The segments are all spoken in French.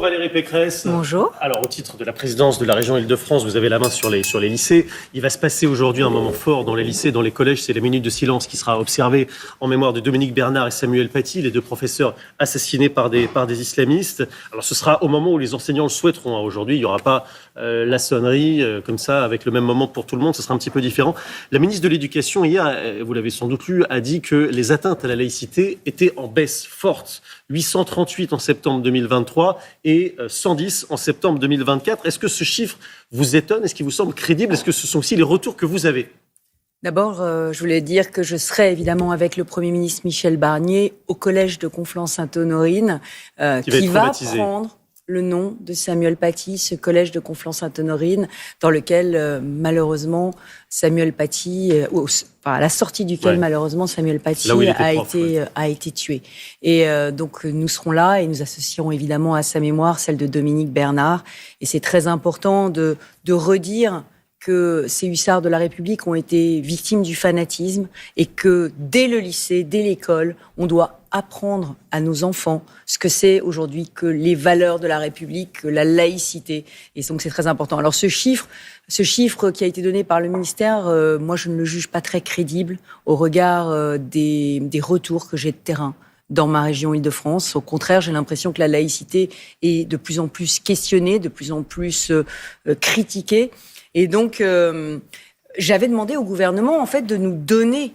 Bonjour Valérie Pécresse. Bonjour. Alors, au titre de la présidence de la région Île-de-France, vous avez la main sur les lycées. Il va se passer aujourd'hui un moment fort dans les lycées, dans les collèges. C'est la minute de silence qui sera observée en mémoire de Dominique Bernard et Samuel Paty, les deux professeurs assassinés par des islamistes. Alors, ce sera au moment où les enseignants le souhaiteront. Aujourd'hui, il n'y aura pas la sonnerie comme ça, avec le même moment pour tout le monde. Ce sera un petit peu différent. La ministre de l'Éducation, hier, vous l'avez sans doute lu, a dit que les atteintes à la laïcité étaient en baisse forte. 838 en septembre 2023 et 110 en septembre 2024. Est-ce que ce chiffre vous étonne? Est-ce qu'il vous semble crédible? Est-ce que ce sont aussi les retours que vous avez? D'abord, je voulais dire que je serai évidemment avec le Premier ministre Michel Barnier au collège de Conflans-Sainte-Honorine qui va prendre le nom de Samuel Paty, ce collège de Conflans-Sainte-Honorine dans lequel malheureusement Samuel Paty, à la sortie duquel malheureusement Samuel Paty a été tué. Et donc nous serons là et nous associerons évidemment à sa mémoire celle de Dominique Bernard. Et c'est très important de redire que ces hussards de la République ont été victimes du fanatisme et que dès le lycée, dès l'école, on doit apprendre à nos enfants ce que c'est aujourd'hui que les valeurs de la République, que la laïcité. Et donc c'est très important. Alors ce chiffre qui a été donné par le ministère, moi je ne le juge pas très crédible au regard des retours que j'ai de terrain dans ma région Île-de-France. Au contraire, j'ai l'impression que la laïcité est de plus en plus questionnée, de plus en plus critiquée. Et donc, j'avais demandé au gouvernement, en fait, de nous donner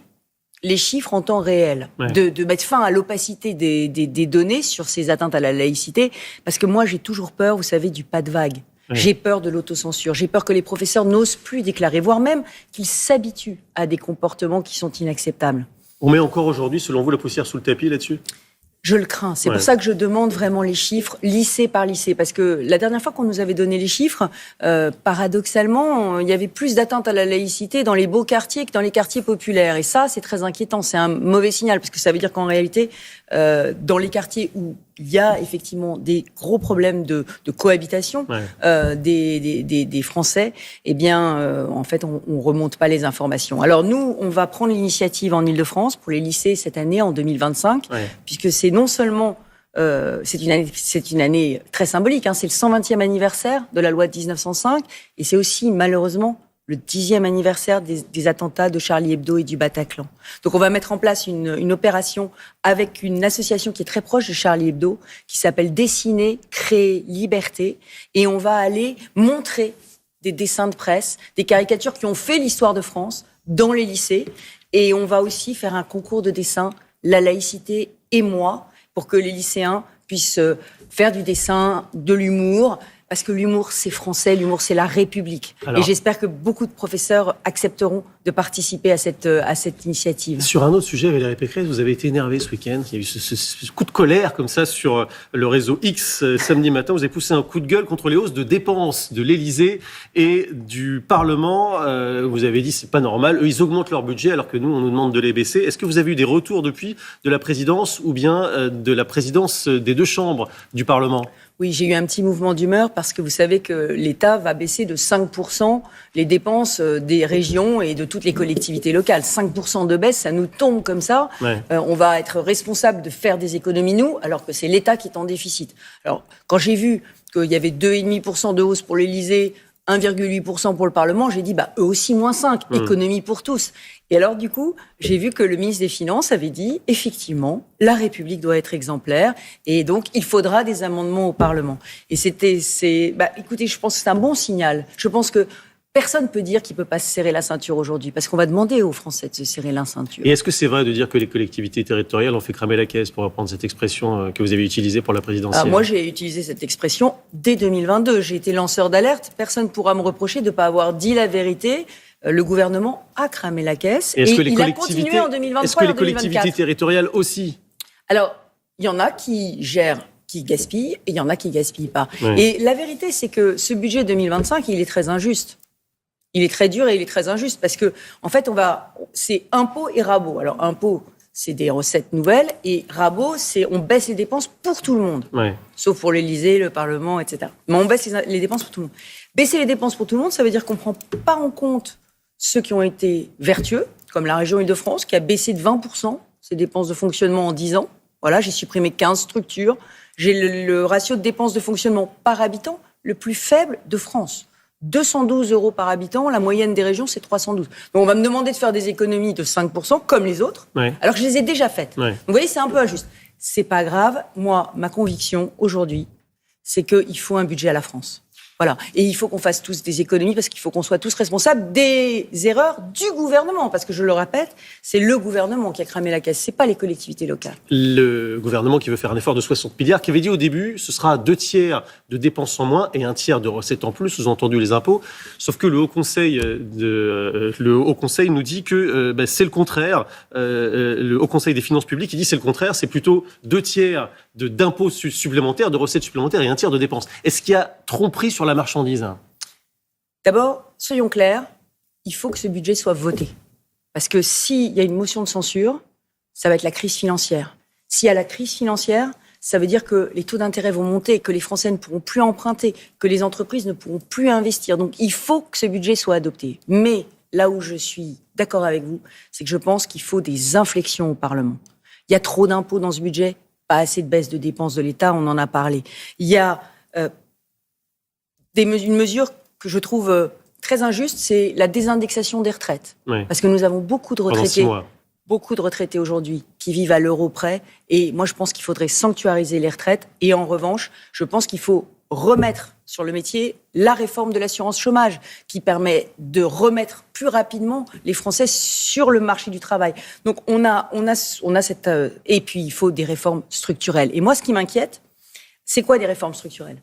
les chiffres en temps réel, de mettre fin à l'opacité des données sur ces atteintes à la laïcité, parce que moi, j'ai toujours peur, vous savez, du pas de vague. J'ai peur de l'autocensure, j'ai peur que les professeurs n'osent plus déclarer, voire même qu'ils s'habituent à des comportements qui sont inacceptables. On met encore aujourd'hui, selon vous, la poussière sous le tapis là-dessus ? Je le crains. C'est pour ça que je demande vraiment les chiffres, lycée par lycée. Parce que la dernière fois qu'on nous avait donné les chiffres, paradoxalement, il y avait plus d'atteintes à la laïcité dans les beaux quartiers que dans les quartiers populaires. Et ça, c'est très inquiétant. C'est un mauvais signal. Parce que ça veut dire qu'en réalité, dans les quartiers où il y a effectivement des gros problèmes de cohabitation des Français, eh bien, en fait, on remonte pas les informations. Alors nous, on va prendre l'initiative en Île-de-France pour les lycées cette année, en 2025, puisque c'est non seulement c'est une année très symbolique, c'est le 120e anniversaire de la loi de 1905, et c'est aussi malheureusement le 10e anniversaire des attentats de Charlie Hebdo et du Bataclan. Donc on va mettre en place une opération avec une association qui est très proche de Charlie Hebdo, qui s'appelle Dessiner, Créer, Liberté, et on va aller montrer des dessins de presse, des caricatures qui ont fait l'histoire de France dans les lycées, et on va aussi faire un concours de dessin, La laïcité et moi, pour que les lycéens puissent faire du dessin, de l'humour, parce que l'humour, c'est français, l'humour, c'est la République. Alors, et j'espère que beaucoup de professeurs accepteront de participer à cette initiative. Sur un autre sujet, Valérie Pécresse, vous avez été énervée ce week-end. Il y a eu ce coup de colère comme ça sur le réseau X samedi matin. Vous avez poussé un coup de gueule contre les hausses de dépenses de l'Élysée et du Parlement. Vous avez dit c'est pas normal. Eux, ils augmentent leur budget alors que nous, on nous demande de les baisser. Est-ce que vous avez eu des retours depuis de la présidence ou bien de la présidence des deux chambres du Parlement ? Oui, j'ai eu un petit mouvement d'humeur parce que vous savez que l'État va baisser de 5% les dépenses des régions et de toutes les collectivités locales. 5% de baisse, ça nous tombe comme ça. On va être responsable de faire des économies, nous, alors que c'est l'État qui est en déficit. Alors, quand j'ai vu qu'il y avait 2,5% de hausse pour l'Élysée, 1,8% pour le Parlement, j'ai dit, eux aussi, moins 5, économie pour tous. Et alors, du coup, j'ai vu que le ministre des Finances avait dit, effectivement, la République doit être exemplaire et donc il faudra des amendements au Parlement. Et écoutez, je pense que c'est un bon signal. Je pense que personne ne peut dire qu'il ne peut pas se serrer la ceinture aujourd'hui parce qu'on va demander aux Français de se serrer la ceinture. Et est-ce que c'est vrai de dire que les collectivités territoriales ont fait cramer la caisse, pour reprendre cette expression que vous avez utilisée pour la présidentielle ? Alors moi, j'ai utilisé cette expression dès 2022. J'ai été lanceur d'alerte. Personne ne pourra me reprocher de ne pas avoir dit la vérité. Le gouvernement a cramé la caisse et il a continué en 2023 et en 2024. Est-ce que les collectivités territoriales aussi ? Alors, il y en a qui gèrent, qui gaspillent, et il y en a qui gaspillent pas. Et la vérité, c'est que ce budget 2025, il est très injuste. Il est très dur et il est très injuste parce que, en fait, c'est impôt et rabot. Alors, impôt, c'est des recettes nouvelles et rabot, c'est on baisse les dépenses pour tout le monde. Sauf pour l'Élysée, le Parlement, etc. Mais on baisse les dépenses pour tout le monde. Baisser les dépenses pour tout le monde, ça veut dire qu'on prend pas en compte ceux qui ont été vertueux, comme la région Île-de-France, qui a baissé de 20% ses dépenses de fonctionnement en 10 ans. Voilà, j'ai supprimé 15 structures. J'ai le ratio de dépenses de fonctionnement par habitant le plus faible de France. 212 € par habitant, la moyenne des régions, c'est 312. Donc on va me demander de faire des économies de 5%, comme les autres, alors que je les ai déjà faites. Donc vous voyez, c'est un peu injuste. C'est pas grave. Moi, ma conviction, aujourd'hui, c'est qu'il faut un budget à la France. Voilà. Et il faut qu'on fasse tous des économies parce qu'il faut qu'on soit tous responsables des erreurs du gouvernement. Parce que je le répète, c'est le gouvernement qui a cramé la caisse, c'est pas les collectivités locales. Le gouvernement qui veut faire un effort de 60 milliards, qui avait dit au début, ce sera 2 tiers de dépenses en moins et 1 tiers de recettes en plus, sous-entendu les impôts. Sauf que le Haut Conseil nous dit que c'est le contraire. Le Haut Conseil des finances publiques, il dit c'est le contraire, c'est plutôt 2 tiers d'impôts supplémentaires, de recettes supplémentaires et 1 tiers de dépenses. Est-ce qu'il y a tromperie sur la marchandise? D'abord, soyons clairs, il faut que ce budget soit voté. Parce que s'il y a une motion de censure, ça va être la crise financière. S'il y a la crise financière, ça veut dire que les taux d'intérêt vont monter, que les Français ne pourront plus emprunter, que les entreprises ne pourront plus investir. Donc il faut que ce budget soit adopté. Mais là où je suis d'accord avec vous, c'est que je pense qu'il faut des inflexions au Parlement. Il y a trop d'impôts dans ce budget, pas assez de baisse de dépenses de l'État, on en a parlé. Il y a une mesure que je trouve très injuste, c'est la désindexation des retraites. Parce que nous avons beaucoup de retraités aujourd'hui qui vivent à l'euro près. Et moi, je pense qu'il faudrait sanctuariser les retraites. Et en revanche, je pense qu'il faut remettre sur le métier la réforme de l'assurance chômage qui permet de remettre plus rapidement les Français sur le marché du travail. Donc on a cette et puis il faut des réformes structurelles. Et moi, ce qui m'inquiète, c'est quoi des réformes structurelles?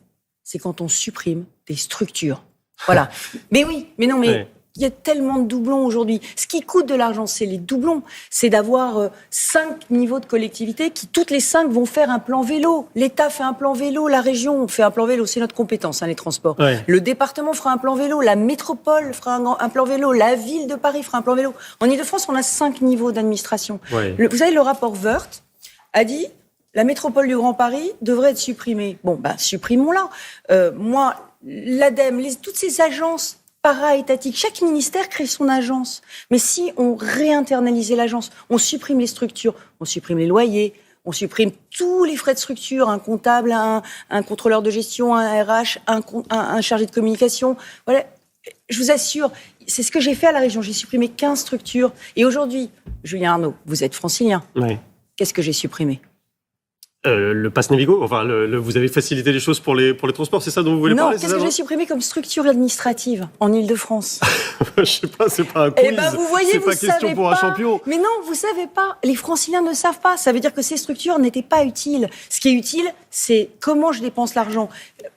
C'est quand on supprime des structures. Voilà. Mais oui, mais non, mais il y a tellement de doublons aujourd'hui. Ce qui coûte de l'argent, c'est les doublons. C'est d'avoir 5 niveaux de collectivité qui, toutes les 5, vont faire un plan vélo. L'État fait un plan vélo, la région fait un plan vélo, c'est notre compétence, les transports. Le département fera un plan vélo, la métropole fera un plan vélo, la ville de Paris fera un plan vélo. En Ile-de-France, on a 5 niveaux d'administration. Vous savez, le rapport Woerth a dit la métropole du Grand Paris devrait être supprimée. Bon, supprimons-la. Moi, l'ADEME, toutes ces agences para-étatiques, chaque ministère crée son agence. Mais si on réinternalisait l'agence, on supprime les structures, on supprime les loyers, on supprime tous les frais de structure, un comptable, un contrôleur de gestion, un RH, un chargé de communication. Voilà. Je vous assure, c'est ce que j'ai fait à la région. J'ai supprimé 15 structures. Et aujourd'hui, Julien Arnaud, vous êtes francilien. Qu'est-ce que j'ai supprimé ? Le pass Navigo, enfin, vous avez facilité les choses pour les transports, c'est ça dont vous voulez parler? Non, qu'est-ce que j'ai supprimé comme structure administrative en Ile-de-France? Je sais pas, c'est pas un quiz. Vous voyez, c'est vous pas question savez pour pas. Un champion. Mais non, vous savez pas. Les Franciliens ne savent pas. Ça veut dire que ces structures n'étaient pas utiles. Ce qui est utile, c'est comment je dépense l'argent.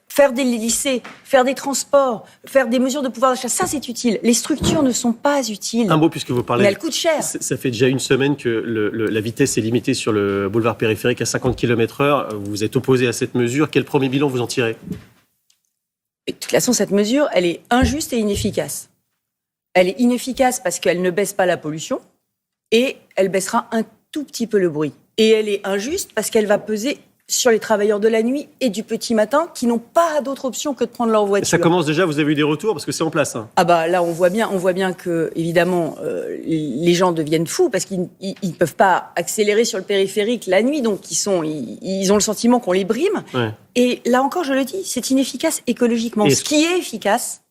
Faire des lycées, faire des transports, faire des mesures de pouvoir d'achat, ça c'est utile. Les structures ne sont pas utiles. Un mot puisque vous parlez. Mais elles coûtent cher. Ça fait déjà une semaine que la vitesse est limitée sur le boulevard périphérique à 50 km/h. Vous êtes opposé à cette mesure. Quel premier bilan vous en tirez? De toute façon, cette mesure, elle est injuste et inefficace. Elle est inefficace parce qu'elle ne baisse pas la pollution et elle baissera un tout petit peu le bruit. Et elle est injuste parce qu'elle va peser sur les travailleurs de la nuit et du petit matin qui n'ont pas d'autre option que de prendre leur voiture. Ça commence déjà, vous avez eu des retours parce que c'est en place. Là on voit bien que évidemment les gens deviennent fous parce qu'ils ne peuvent pas accélérer sur le périphérique la nuit, donc ils ont le sentiment qu'on les brime. Et là encore, je le dis, c'est inefficace écologiquement. Ce qui est efficace,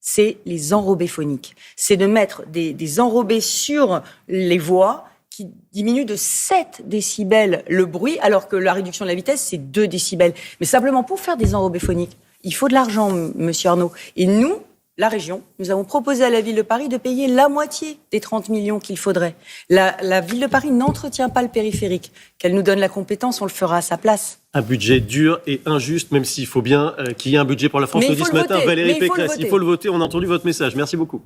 c'est les enrobés phoniques. C'est de mettre des enrobés sur les voies qui diminue de 7 décibels le bruit, alors que la réduction de la vitesse, c'est 2 décibels. Mais simplement, pour faire des enrobés phoniques, il faut de l'argent, monsieur Arnaud. Et nous, la région, nous avons proposé à la ville de Paris de payer la moitié des 30 millions qu'il faudrait. La ville de Paris n'entretient pas le périphérique. Qu'elle nous donne la compétence, on le fera à sa place. Un budget dur et injuste, même s'il faut bien qu'il y ait un budget pour la France. Le dit ce matin Valérie Pécresse. Il faut le voter, on a entendu votre message. Merci beaucoup.